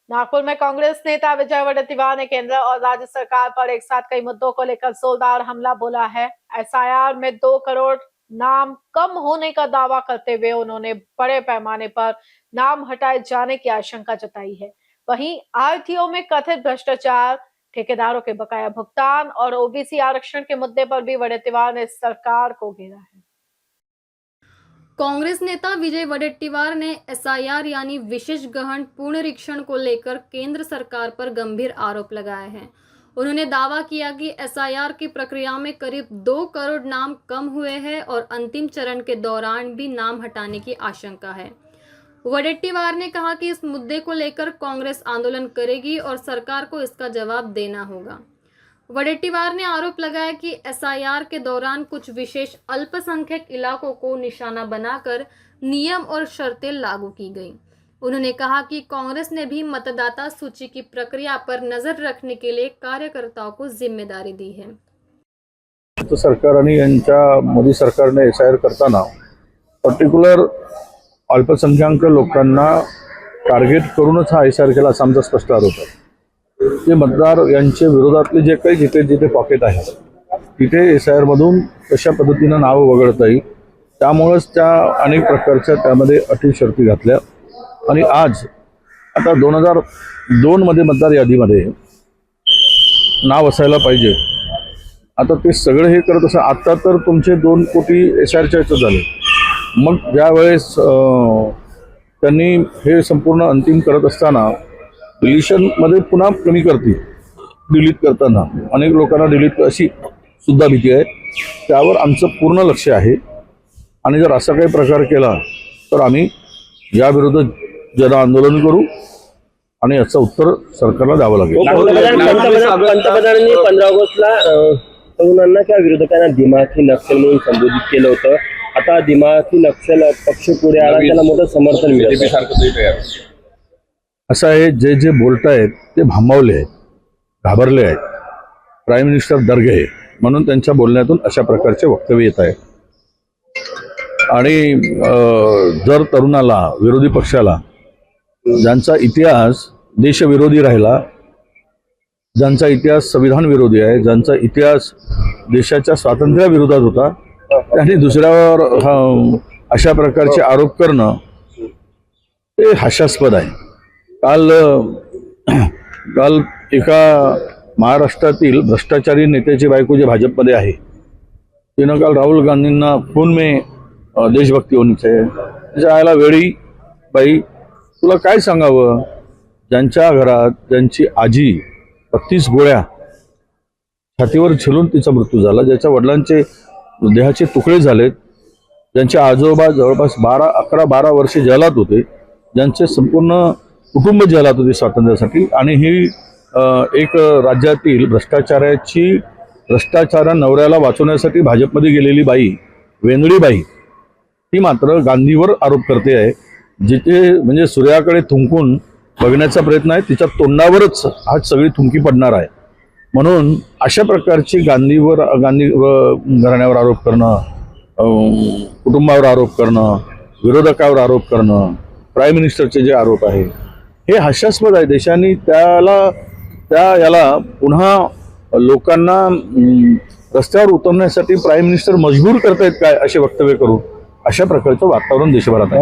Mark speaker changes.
Speaker 1: नागपुर में कांग्रेस नेता विजय वडेट्टीवार ने केंद्र और राज्य सरकार पर एक साथ कई मुद्दों को लेकर जोरदार हमला बोला है। एसआईआर में 2 करोड़ नाम कम होने का दावा करते हुए उन्होंने बड़े पैमाने पर नाम हटाए जाने की आशंका जताई है। वहीं आरटीओ में कथित भ्रष्टाचार, ठेकेदारों के बकाया भुगतान और ओबीसी आरक्षण के मुद्दे पर भी वडेट्टीवार ने सरकार को घेरा है।
Speaker 2: कांग्रेस नेता विजय वडेट्टीवार ने एसआईआर यानी विशेष गहन पुनरीक्षण को लेकर केंद्र सरकार पर गंभीर आरोप लगाए हैं। उन्होंने दावा किया कि एसआईआर की प्रक्रिया में करीब 2 करोड़ नाम कम हुए हैं और अंतिम चरण के दौरान भी नाम हटाने की आशंका है। वडेट्टीवार ने कहा कि इस मुद्दे को लेकर कांग्रेस आंदोलन करेगी और सरकार को इसका जवाब देना होगा। वडेट्टीवार ने आरोप लगाया कि एसआईआर के दौरान कुछ विशेष अल्पसंख्यक इलाकों को निशाना बनाकर नियम और शर्तें लागू की गई। उन्होंने कहा कि कांग्रेस ने भी मतदाता सूची की प्रक्रिया पर नजर रखने के लिए कार्यकर्ताओं को जिम्मेदारी दी है।
Speaker 3: तो सरकारने यांच्या मोदी सरकारने एसआईआर करताना पर्टिक्युलर अल्पसंख्याक लोकांना टार्गेट करूनच हा एसआईआर केला असा आमचा स्पष्ट आरोप आहे। ते मतदार यांच्या विरोधातले जे काही जिथे जिथे पॉकेट आहे तिथे एसआईआर मधून कशा पद्धतीने नाव वगळता येईल त्यामुळेच त्या अनेक प्रकारच्या त्यामध्ये अटी शर्ती घातल्या आणि आज आता 2002 मध्ये मतदार यादीमध्ये नाव असायला पाहिजे। आता ते सगळे हे करत असं आता तर तुमचे 2 कोटी एसआईआरच्या याच्यात झाले। मग ज्या वेळेस त्यांनी हे संपूर्ण अंतिम करत असताना डिलीशन मध्ये पुन्हा कमी करतील, डिलीट करताना अनेक लोकांना डिलीट अशी सुद्धा भीती आहे। त्यावर आमचं पूर्ण लक्ष आहे आणि जर असा काही प्रकार केला तर आम्ही याविरुद्ध जन आंदोलन करू आणि याचं उत्तर सरकारला द्यावं लागेल।
Speaker 4: पंतप्रधानांनी 15 ऑगस्टला तरुणांना किंवा विरोधकांना दिमागी नक्षल म्हणून संबोधित केलं होतं। आता दिमागी नक्षल पक्ष पुढे आला, त्याला मोठं समर्थन मिळालं।
Speaker 3: असं आहे, जे जे बोलतायत ते भांबावले आहेत, घाबरले आहेत, प्राईम मिनिस्टर दर्गे म्हणून त्यांच्या बोलण्यातून अशा प्रकारचे वक्तव्य येत आहे। आणि जर तरुणाला, विरोधी पक्षाला ज्यांचा इतिहास देशविरोधी राहिला, ज्यांचा इतिहास संविधान विरोधी आहे, ज्यांचा इतिहास देशाच्या स्वातंत्र्याविरोधात होता, त्यांनी दुसऱ्यावर अशा प्रकारचे आरोप करणं हे हास्यास्पद आहे। काल एका महाराष्ट्रातील भ्रष्टाचारी नेत्याची बायको जे भाजपमध्ये आहे तिनं काल राहुल गांधींना फोन में देशभक्ती होनी चाहिए त्याच्या आयला वेळी बाई तुला काय सांगावं, ज्यांच्या घरात ज्यांची आजी 32 गोळ्या छातीवर झेलून तिचा मृत्यू झाला, ज्याच्या वडिलांचे देहाचे तुकडे झालेत, ज्यांचे आजोबा जवळपास 11-12 वर्षे जेलात होते, ज्यांचे संपूर्ण कुटुंब जेलात होते स्वातंत्र्यासाठी, आणि ही एक राज्यातील भ्रष्टाचार नवऱ्याला वाचवण्यासाठी भाजपमध्ये गेलेली बाई, वेंगडी बाई, ती मात्र गांधीवर आरोप करते आहे। जिथे म्हणजे सूर्याकडे थुंकून बघण्याचा प्रयत्न आहे, तिच्या तोंडावरच आज सगळी थुंकी पडणार आहे। म्हणून अशा प्रकारची गांधी घराण्यावर आरोप करणं, कुटुंबावर आरोप करणं, विरोधकावर आरोप करणं, प्राईम मिनिस्टरचे जे आरोप आहे हे हास्यास्पद आहे। देशाने याला पुन्हा लोकांना रस्त्यावर उतरण्यासाठी प्राईम मिनिस्टर मजबूर करतायत काय असे वक्तव्य करून अशा प्रकारचं वातावरण देशभरात आहे।